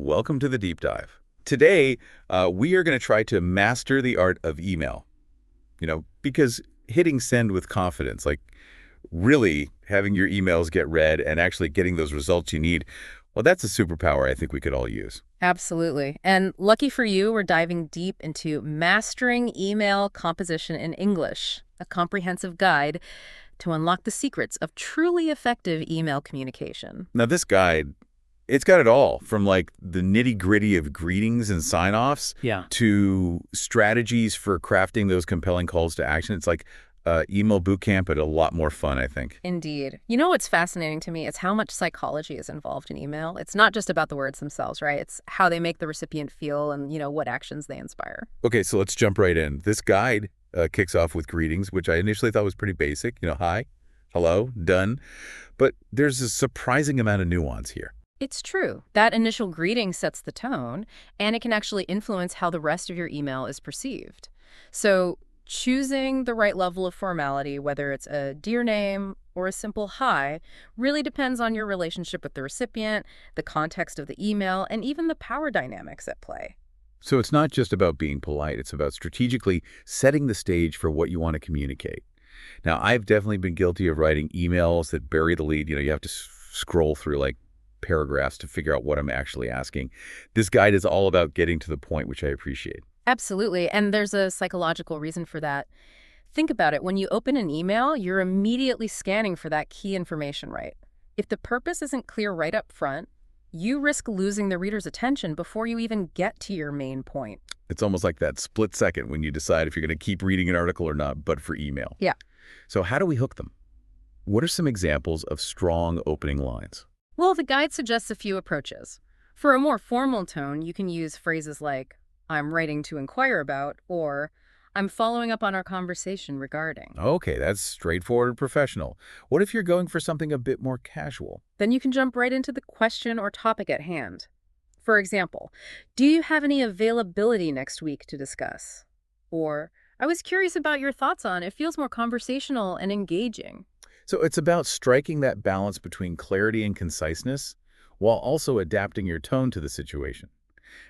Welcome to the deep dive. Today, we are going to try to master the art of email. Because hitting send with confidence, like really having your emails get read and actually getting those results you need, well, that's a superpower I think we could all use. Absolutely. And lucky for you, we're diving deep into Mastering Email Composition in English, a comprehensive guide to unlock the secrets of truly effective email communication. Now, this guide, it's got it all from like the nitty-gritty of greetings and sign-offs Yeah. to strategies for crafting those compelling calls to action. It's like email boot camp, but a lot more fun, I think. Indeed. You know what's fascinating to me is how much psychology is involved in email. It's not just about the words themselves, right? It's how they make the recipient feel and, what actions they inspire. Okay, so let's jump right in. This guide kicks off with greetings, which I initially thought was pretty basic. Hi, hello, done. But there's a surprising amount of nuance here. It's true. That initial greeting sets the tone, and it can actually influence how the rest of your email is perceived. So choosing the right level of formality, whether it's a dear name or a simple hi, really depends on your relationship with the recipient, the context of the email, and even the power dynamics at play. So it's not just about being polite. It's about strategically setting the stage for what you want to communicate. Now, I've definitely been guilty of writing emails that bury the lead. You have to scroll through like paragraphs to figure out what I'm actually asking. This guide is all about getting to the point, which I appreciate. Absolutely, and there's a psychological reason for that. Think about it. When you open an email, you're immediately scanning for that key information, right? If the purpose isn't clear right up front, you risk losing the reader's attention before you even get to your main point. It's almost like that split second when you decide if you're going to keep reading an article or not, but for email. Yeah. So how do we hook them? What are some examples of strong opening lines? Well, the guide suggests a few approaches. For a more formal tone, you can use phrases like, I'm writing to inquire about, or I'm following up on our conversation regarding. Okay, that's straightforward and professional. What if you're going for something a bit more casual? Then you can jump right into the question or topic at hand. For example, do you have any availability next week to discuss? Or, I was curious about your thoughts on it feels more conversational and engaging. So it's about striking that balance between clarity and conciseness while also adapting your tone to the situation.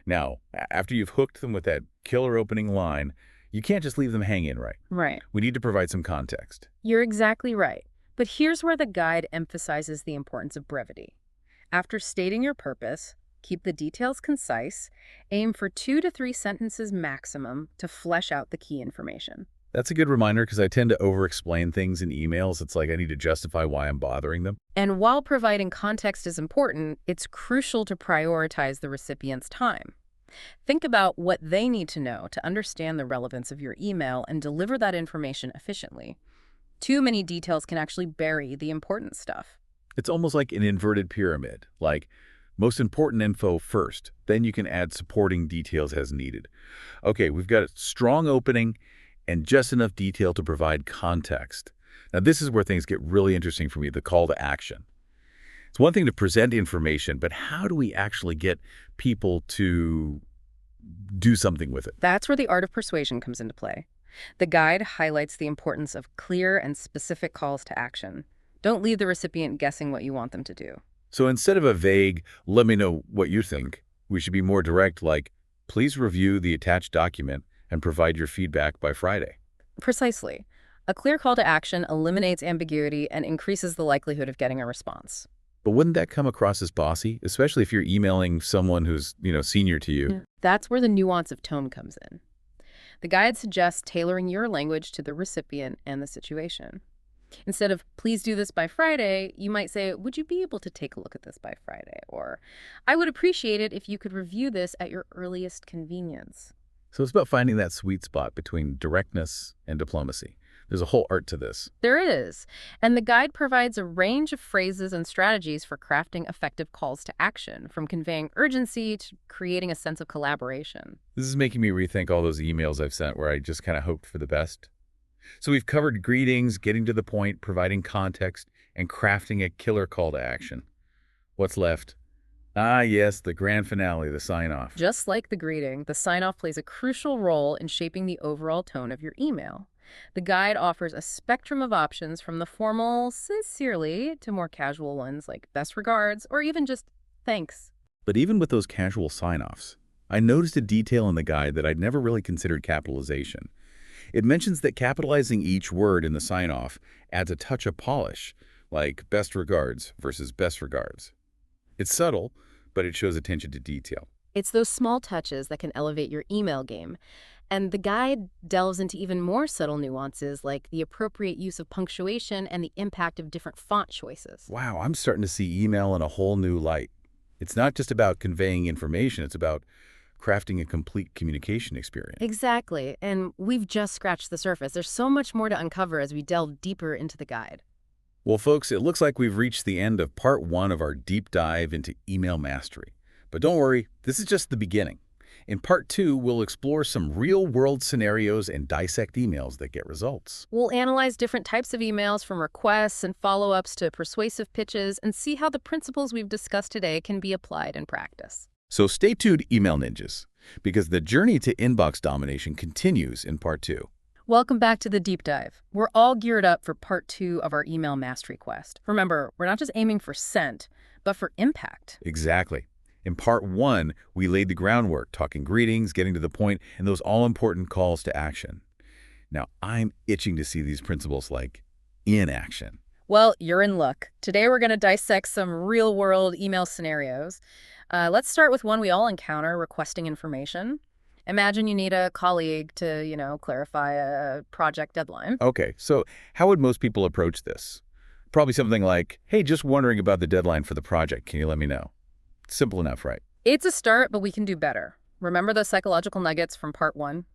Now, after you've hooked them with that killer opening line, you can't just leave them hanging, right? Right. We need to provide some context. You're exactly right. But here's where the guide emphasizes the importance of brevity. After stating your purpose, keep the details concise, aim for 2 to 3 sentences maximum to flesh out the key information. That's a good reminder because I tend to over-explain things in emails. It's like I need to justify why I'm bothering them. And while providing context is important, it's crucial to prioritize the recipient's time. Think about what they need to know to understand the relevance of your email and deliver that information efficiently. Too many details can actually bury the important stuff. It's almost like an inverted pyramid, like most important info first, then you can add supporting details as needed. Okay, we've got a strong opening and just enough detail to provide context. Now, this is where things get really interesting for me, the call to action. It's one thing to present information, but how do we actually get people to do something with it? That's where the art of persuasion comes into play. The guide highlights the importance of clear and specific calls to action. Don't leave the recipient guessing what you want them to do. So instead of a vague, let me know what you think, we should be more direct, like, please review the attached document and provide your feedback by Friday. Precisely. A clear call to action eliminates ambiguity and increases the likelihood of getting a response. But wouldn't that come across as bossy, especially if you're emailing someone who's, senior to you? Yeah. That's where the nuance of tone comes in. The guide suggests tailoring your language to the recipient and the situation. Instead of, please do this by Friday, you might say, would you be able to take a look at this by Friday? Or, I would appreciate it if you could review this at your earliest convenience. So it's about finding that sweet spot between directness and diplomacy. There's a whole art to this. There is. And the guide provides a range of phrases and strategies for crafting effective calls to action, from conveying urgency to creating a sense of collaboration. This is making me rethink all those emails I've sent where I just kind of hoped for the best. So we've covered greetings, getting to the point, providing context, and crafting a killer call to action. What's left? Ah, yes, the grand finale, the sign-off. Just like the greeting, the sign-off plays a crucial role in shaping the overall tone of your email. The guide offers a spectrum of options from the formal, sincerely, to more casual ones like best regards or even just thanks. But even with those casual sign-offs, I noticed a detail in the guide that I'd never really considered: capitalization. It mentions that capitalizing each word in the sign-off adds a touch of polish, like best regards versus best regards. It's subtle, but it shows attention to detail. It's those small touches that can elevate your email game. And the guide delves into even more subtle nuances like the appropriate use of punctuation and the impact of different font choices. Wow, I'm starting to see email in a whole new light. It's not just about conveying information, it's about crafting a complete communication experience. Exactly, and we've just scratched the surface. There's so much more to uncover as we delve deeper into the guide. Well, folks, it looks like we've reached the end of part 1 of our deep dive into email mastery. But don't worry, this is just the beginning. In part 2, we'll explore some real-world scenarios and dissect emails that get results. We'll analyze different types of emails, from requests and follow-ups to persuasive pitches, and see how the principles we've discussed today can be applied in practice. So stay tuned, email ninjas, because the journey to inbox domination continues in part 2. Welcome back to the deep dive. We're all geared up for part 2 of our email mastery quest. Remember, we're not just aiming for sent, but for impact. Exactly. In part 1, we laid the groundwork, talking greetings, getting to the point, and those all-important calls to action. Now, I'm itching to see these principles in action. Well, you're in luck. Today we're going to dissect some real-world email scenarios. Let's start with one we all encounter: requesting information. Imagine you need a colleague to, clarify a project deadline. Okay, so how would most people approach this? Probably something like, hey, just wondering about the deadline for the project. Can you let me know? Simple enough, right? It's a start, but we can do better. Remember the psychological nuggets from part 1?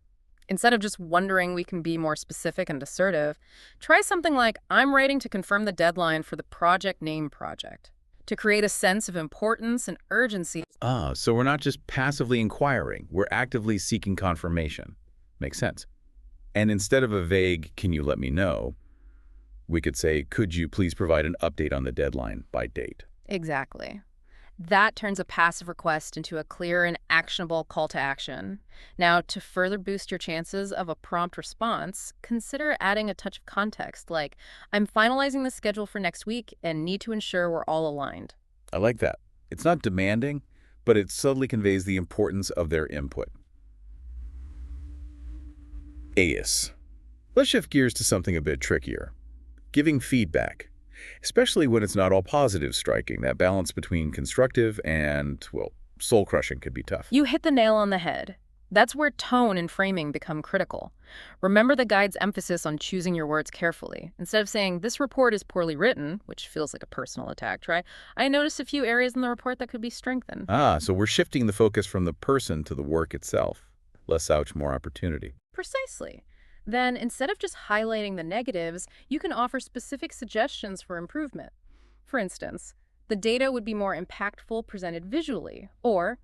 Instead of just wondering, we can be more specific and assertive. Try something like, I'm writing to confirm the deadline for the project name project, to create a sense of importance and urgency. So we're not just passively inquiring, we're actively seeking confirmation. Makes sense. And instead of a vague, can you let me know, we could say, could you please provide an update on the deadline by date? Exactly. That turns a passive request into a clear and actionable call to action. Now, to further boost your chances of a prompt response, consider adding a touch of context, like, I'm finalizing the schedule for next week and need to ensure we're all aligned. I like that. It's not demanding, but it subtly conveys the importance of their input. AIS. Let's shift gears to something a bit trickier: giving feedback. Especially when it's not all positive. Striking that balance between constructive and, well, soul-crushing could be tough. You hit the nail on the head. That's where tone and framing become critical. Remember the guide's emphasis on choosing your words carefully. Instead of saying, this report is poorly written, which feels like a personal attack, try, I noticed a few areas in the report that could be strengthened. So we're shifting the focus from the person to the work itself. Less ouch, more opportunity. Precisely. Then, instead of just highlighting the negatives, you can offer specific suggestions for improvement. For instance, the data would be more impactful presented visually, or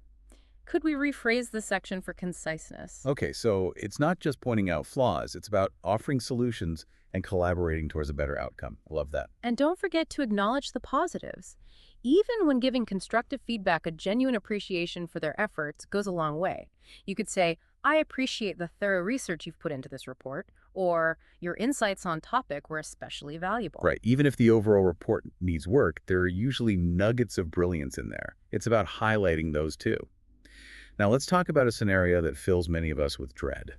could we rephrase this section for conciseness? Okay, so it's not just pointing out flaws, it's about offering solutions and collaborating towards a better outcome. I love that. And don't forget to acknowledge the positives. Even when giving constructive feedback, a genuine appreciation for their efforts goes a long way. You could say, I appreciate the thorough research you've put into this report, or your insights on topic were especially valuable. Right. Even if the overall report needs work, there are usually nuggets of brilliance in there. It's about highlighting those too. Now let's talk about a scenario that fills many of us with dread: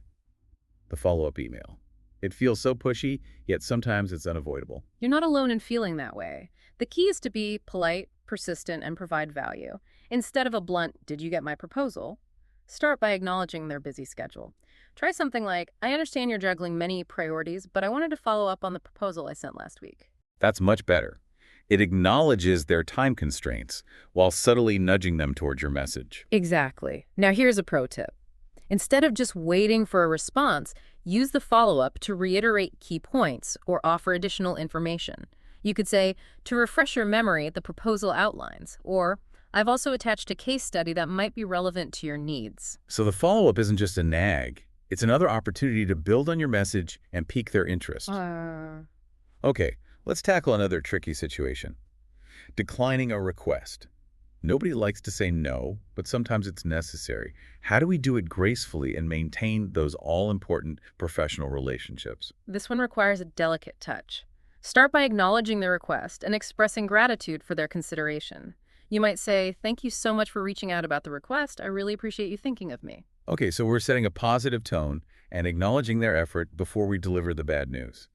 the follow-up email. It feels so pushy, yet sometimes it's unavoidable. You're not alone in feeling that way. The key is to be polite, persistent, and provide value. Instead of a blunt, did you get my proposal? Start by acknowledging their busy schedule. Try something like, I understand you're juggling many priorities, but I wanted to follow up on the proposal I sent last week. That's much better. It acknowledges their time constraints while subtly nudging them towards your message. Exactly. Now here's a pro tip. Instead of just waiting for a response, use the follow-up to reiterate key points or offer additional information. You could say, to refresh your memory, the proposal outlines, or I've also attached a case study that might be relevant to your needs. So the follow-up isn't just a nag. It's another opportunity to build on your message and pique their interest. Okay, let's tackle another tricky situation: declining a request. Nobody likes to say no, but sometimes it's necessary. How do we do it gracefully and maintain those all-important professional relationships? This one requires a delicate touch. Start by acknowledging their request and expressing gratitude for their consideration. You might say, "Thank you so much for reaching out about the request. I really appreciate you thinking of me." Okay, so we're setting a positive tone and acknowledging their effort before we deliver the bad news.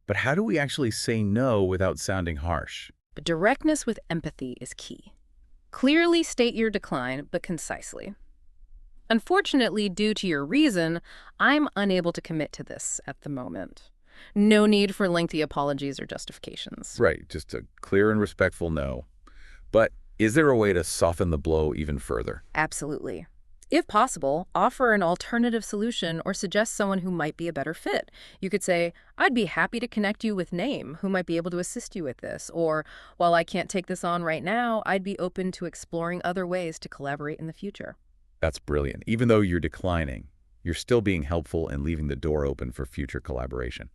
But how do we actually say no without sounding harsh? But directness with empathy is key. Clearly state your decline, but concisely. "Unfortunately, due to your reason, I'm unable to commit to this at the moment." No need for lengthy apologies or justifications. Right, just a clear and respectful no. But is there a way to soften the blow even further? Absolutely. If possible, offer an alternative solution or suggest someone who might be a better fit. You could say, "I'd be happy to connect you with Name, who might be able to assist you with this." Or, "While I can't take this on right now, I'd be open to exploring other ways to collaborate in the future." That's brilliant. Even though you're declining, you're still being helpful and leaving the door open for future collaboration.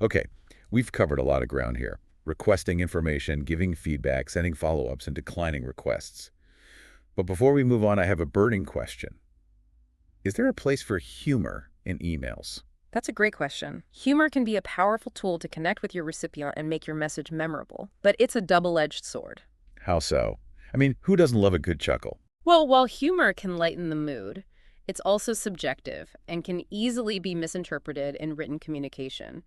Okay, we've covered a lot of ground here. Requesting information, giving feedback, sending follow-ups, and declining requests. But before we move on, I have a burning question. Is there a place for humor in emails? That's a great question. Humor can be a powerful tool to connect with your recipient and make your message memorable, but it's a double-edged sword. How so? I mean, who doesn't love a good chuckle? Well, while humor can lighten the mood, it's also subjective and can easily be misinterpreted in written communication.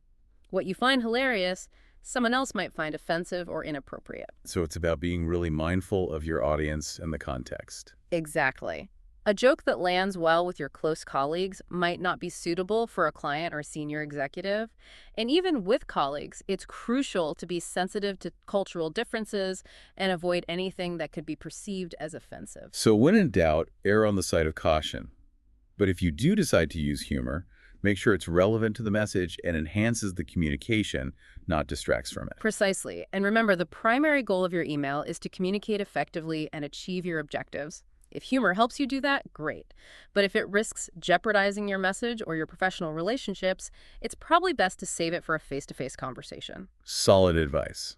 What you find hilarious, someone else might find offensive or inappropriate. So it's about being really mindful of your audience and the context. Exactly. A joke that lands well with your close colleagues might not be suitable for a client or senior executive. And even with colleagues, it's crucial to be sensitive to cultural differences and avoid anything that could be perceived as offensive. So when in doubt, err on the side of caution. But if you do decide to use humor, make sure it's relevant to the message and enhances the communication, not distracts from it. Precisely. And remember, the primary goal of your email is to communicate effectively and achieve your objectives. If humor helps you do that, great. But if it risks jeopardizing your message or your professional relationships, it's probably best to save it for a face-to-face conversation. Solid advice.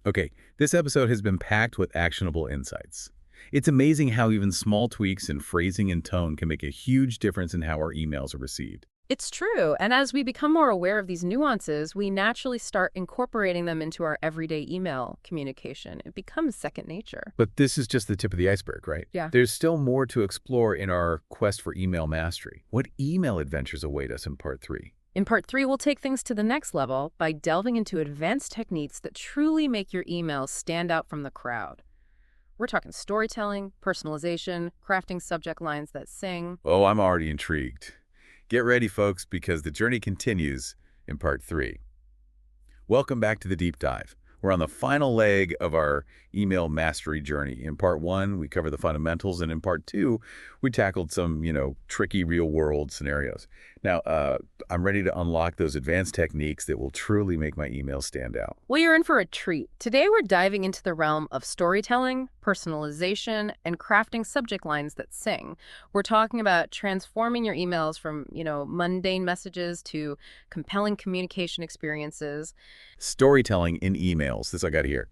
Okay, this episode has been packed with actionable insights. It's amazing how even small tweaks in phrasing and tone can make a huge difference in how our emails are received. It's true, and as we become more aware of these nuances, we naturally start incorporating them into our everyday email communication. It becomes second nature. But this is just the tip of the iceberg, right? Yeah. There's still more to explore in our quest for email mastery. What email adventures await us in Part 3? In Part 3, we'll take things to the next level by delving into advanced techniques that truly make your emails stand out from the crowd. We're talking storytelling, personalization, crafting subject lines that sing. Oh, I'm already intrigued. Get ready, folks, because the journey continues in Part 3. Welcome back to the Deep Dive. We're on the final leg of our email mastery journey. In Part 1, we covered the fundamentals, and in Part 2, we tackled some, tricky real-world scenarios. Now, I'm ready to unlock those advanced techniques that will truly make my emails stand out. Well, you're in for a treat. Today, we're diving into the realm of storytelling, personalization, and crafting subject lines that sing. We're talking about transforming your emails from, mundane messages to compelling communication experiences. Storytelling in emails, this I got here.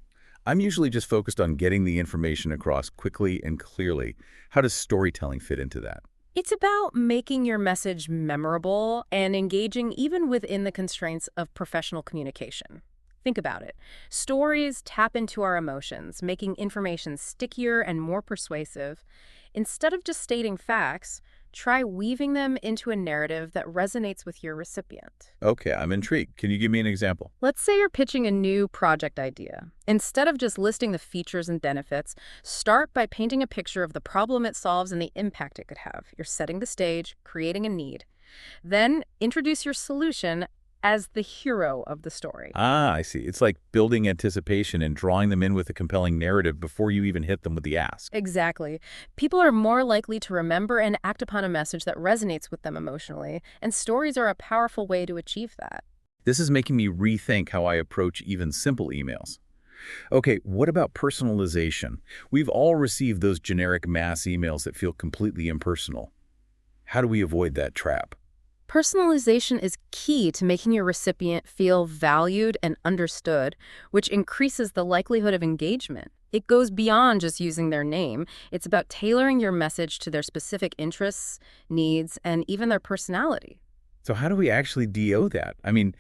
I'm usually just focused on getting the information across quickly and clearly. How does storytelling fit into that? It's about making your message memorable and engaging even within the constraints of professional communication. Think about it. Stories tap into our emotions, making information stickier and more persuasive. Instead of just stating facts, try weaving them into a narrative that resonates with your recipient. Okay, I'm intrigued. Can you give me an example? Let's say you're pitching a new project idea. Instead of just listing the features and benefits, start by painting a picture of the problem it solves and the impact it could have. You're setting the stage, creating a need. Then introduce your solution as the hero of the story. Ah, I see. It's like building anticipation and drawing them in with a compelling narrative before you even hit them with the ask. Exactly. People are more likely to remember and act upon a message that resonates with them emotionally, and stories are a powerful way to achieve that. This is making me rethink how I approach even simple emails. Okay, what about personalization? We've all received those generic mass emails that feel completely impersonal. How do we avoid that trap? Personalization is key to making your recipient feel valued and understood, which increases the likelihood of engagement. It goes beyond just using their name. It's about tailoring your message to their specific interests, needs, and even their personality. So how do we actually DO that? I mean,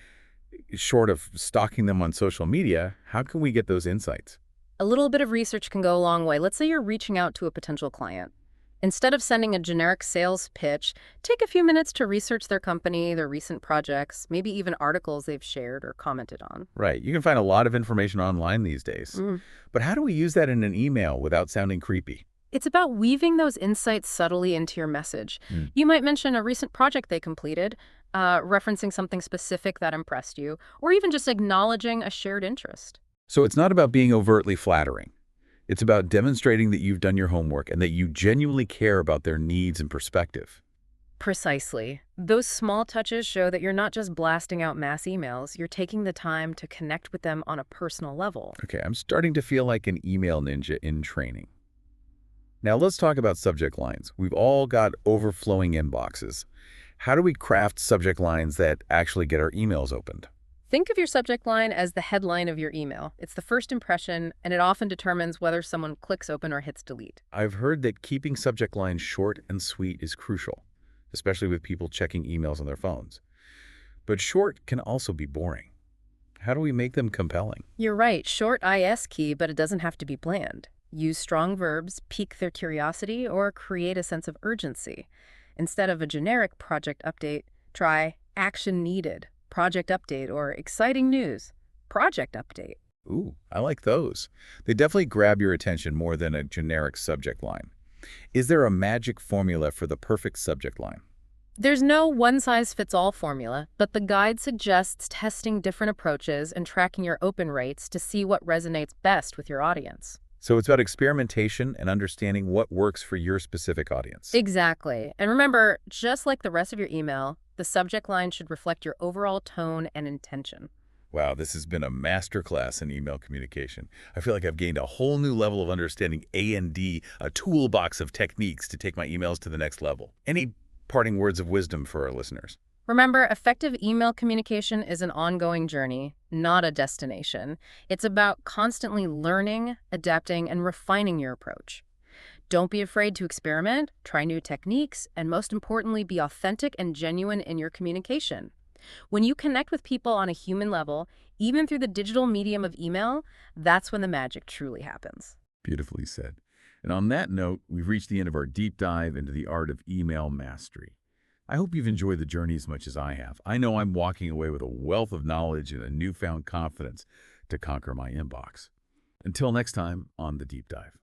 short of stalking them on social media, how can we get those insights? A little bit of research can go a long way. Let's say you're reaching out to a potential client. Instead of sending a generic sales pitch, take a few minutes to research their company, their recent projects, maybe even articles they've shared or commented on. Right. You can find a lot of information online these days. Mm. But how do we use that in an email without sounding creepy? It's about weaving those insights subtly into your message. Mm. You might mention a recent project they completed, referencing something specific that impressed you, or even just acknowledging a shared interest. So it's not about being overtly flattering. It's about demonstrating that you've done your homework and that you genuinely care about their needs and perspective. Precisely. Those small touches show that you're not just blasting out mass emails, you're taking the time to connect with them on a personal level. Okay, I'm starting to feel like an email ninja in training. Now let's talk about subject lines. We've all got overflowing inboxes. How do we craft subject lines that actually get our emails opened? Think of your subject line as the headline of your email. It's the first impression, and it often determines whether someone clicks open or hits delete. I've heard that keeping subject lines short and sweet is crucial, especially with people checking emails on their phones. But short can also be boring. How do we make them compelling? You're right, short is key, but it doesn't have to be bland. Use strong verbs, pique their curiosity, or create a sense of urgency. Instead of a generic project update, try action needed, project update, or exciting news, project update. Ooh, I like those. They definitely grab your attention more than a generic subject line. Is there a magic formula for the perfect subject line? There's no one-size-fits-all formula, but the guide suggests testing different approaches and tracking your open rates to see what resonates best with your audience. So it's about experimentation and understanding what works for your specific audience. Exactly. And remember, just like the rest of your email, the subject line should reflect your overall tone and intention. Wow, this has been a masterclass in email communication. I feel like I've gained a whole new level of understanding A&D, a toolbox of techniques to take my emails to the next level. Any parting words of wisdom for our listeners? Remember, effective email communication is an ongoing journey, not a destination. It's about constantly learning, adapting, and refining your approach. Don't be afraid to experiment, try new techniques, and most importantly, be authentic and genuine in your communication. When you connect with people on a human level, even through the digital medium of email, that's when the magic truly happens. Beautifully said. And on that note, we've reached the end of our deep dive into the art of email mastery. I hope you've enjoyed the journey as much as I have. I know I'm walking away with a wealth of knowledge and a newfound confidence to conquer my inbox. Until next time on The Deep Dive.